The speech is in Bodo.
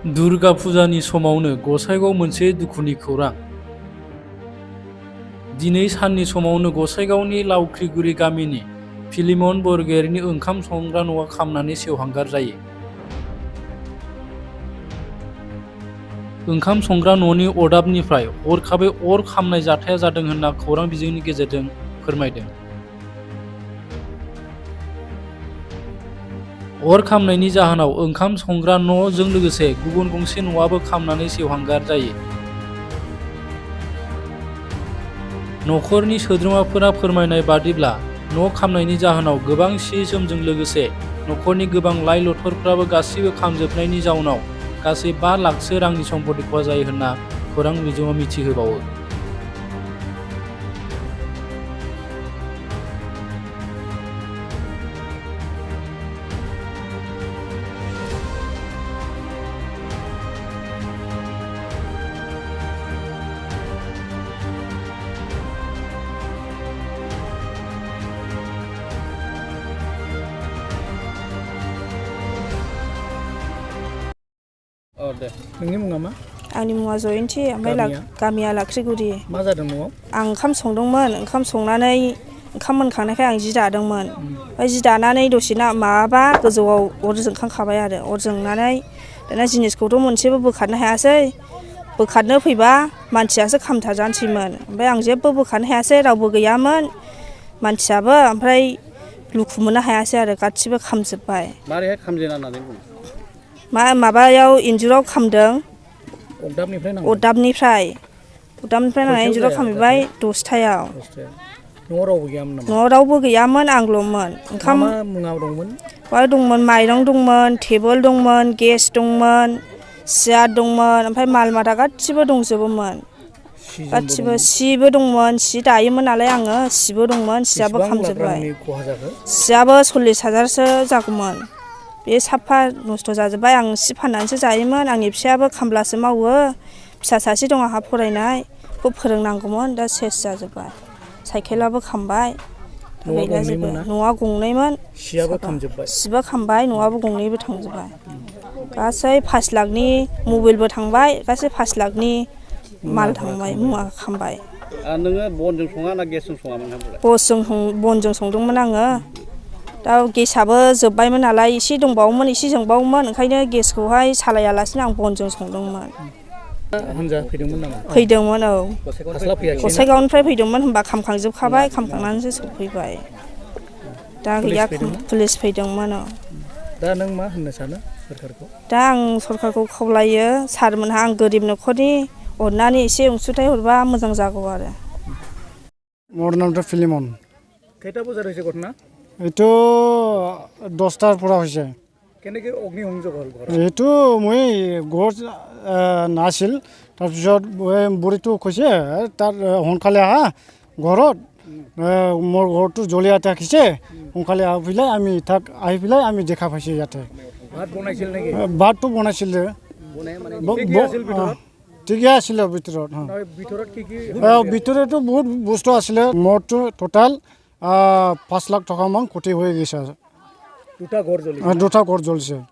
दुर्गा फुजानि समावनो गसाइगाव मोनसे दुखुनि खौरां। दिनै साननि समावनो गसाइगावनि लावख्रिगुरि गामिनि फिलिमन बरगयारिनि ओंखाम संग्रा न'आ खामनानै सेवहांगार जायो। ओंखाम संग्रा न'नि अरदाबनिफ्राय हरखाबै अर खामनाय जाथाया जादों होनना खौरां बिजोंनि गेजेरजों फोरमायदों। अर खामनायनि जाहोनाव ओंखाम संग्रा न'जों लोगोसे गुबुन गंसे न'आबो खामनानै सेवहांगार जायो। न'खरनि सोद्रोमाफोरा फोरमायनाय बादिब्ला न' खामनायनि जाहोनाव गोबां सि जोमजों लोगोसे न'खरनि गोबां लाइ लथरफ्राबो गासैबो खामजोबनायनि जाउनाव गासै 5 लाखसो रांनि सम्पत्ति खहा जायो होनना खौरां बिजोङा मिथिहोबावो। नोंनि मुङा मा? आंनि मुङा जयन्ती, ओमफ्राय गामिया लाख्रिगुरि। मा जादों न'आव? आं ओंखाम संदोंमोन, ओंखाम संनानै ओंखाम मोनखांनायखाय आं जि दादोंमोन। ओमफ्राय जि दानानै दसे माबाबा गोजौआव अर जोंखांखाबाय आरो अर जोंनानै दाना जिनिसखौथ' मोनसेबो बोखारनो हायासै। बोखारनो फैबा मानसियासो खामथारजानोसैमोन। ओमफ्राय आं जेबो बोखारनो हायासै, रावबो गैयामोन मानसियाबो। ओमफ्राय लुखु मोननो हायासै आरो गासिबो खामजोब्बाय। मारैहाय खामजेना होननानै बुङो? माबायाव इन्जुराव खामदों। अरदाबनिफ्राय नांनाय इन्जुराव खामहैबाय 10थायाव। न'आव रावबो गैयामोन नामा? न'आव रावबो गैयामोन, आंल'मोन। ओंखाम मा मुवा दंमोन? दंमोन, माइरं दंमोन, टेबोल दंमोन, गेस दंमोन, सियार दंमोन, ओमफ्राय माल माथा गासिबो दंजोबोमोन। गासिबो सिबो दंमोन, सि दायोमोन नालाय आङो, सिबो दंमोन, सियाबो खामजोब्बाय। सियाबो 40,000सो जागौमोन। बे साफा नस्थ' जाजोब्बाय। आं सि फाननानैसो जायोमोन। आंनि फिसायाबो खामलासो मावो, फिसा सासे दं आंहा फरायनाय, बेखौ फोरोंनांगौमोन, दा सेस जाजोब्बाय। साइकेलाबो खामबाय, गैला जेबो। न'आ गंनैमोन, सिबो खामबाय, न'आबो गंनैबो थांजोब्बाय। गासै 5 लाखनि मबाइलबो थांबाय, गासै 5 लाखनि माल थांबाय, मुवा खामबाय। नोङो बनजों सङा ना गेसजों सङामोन? बनजों संदोंमोन आङो। दा गेसआबो जोब्बायमोन नालाय, एसे दंबावोमोन, एसे जोंबावोमोन, ओंखायनो गेसखौहाय सालायालासिनो आं बनजों संदोंमोन। हानजा फैदोंमोन नामा? फैदोंमोन, औ। गसाइगावनिफ्राय फैदोंमोन, होनबा खामखांजोबखाबाय, खामखांनानैसो सफैबाय। दा गैया, पुलिस फैदोंमोन। दा नों मा होननो सानो सरकारखौ? दा आं सरकारखौ खावलायो, सारमोनहा, आं गोरिब न'खरनि, अननानै एसे अनसुंथाइ हरबा मोजां जागौ आरो। मोर नामটা ফিলিমন। কেইটা বজাত হৈছে ঘটনা? এইটো 10টাৰ পৰা হৈছে। কেনেকৈ অগ্নিসংযোগ হ'ল ঘৰত? এইটো মই ঘৰত নাছিল, তাৰপিছত বুঢ়ীটো কৈছে তাৰ সোনকালে আহা ঘৰত, মোৰ ঘৰটো জ্বলি থাকিছে, সোনকালে আহি পেলাই আমি দেখা পাইছোঁ ইয়াতে। ভাত বনাইছিল নেকি? ভাতটো বনাইছিলে, ঠিকে আছিলে ভিতৰত। ভিতৰতো বহুত বস্তু আছিলে। মোৰতো টোটাল 5 লাখ টকা মান ক্ষতি হৈ গৈছে। 2টা ঘৰ জ্বলিছে। 2টা ঘৰ জ্বলিছে।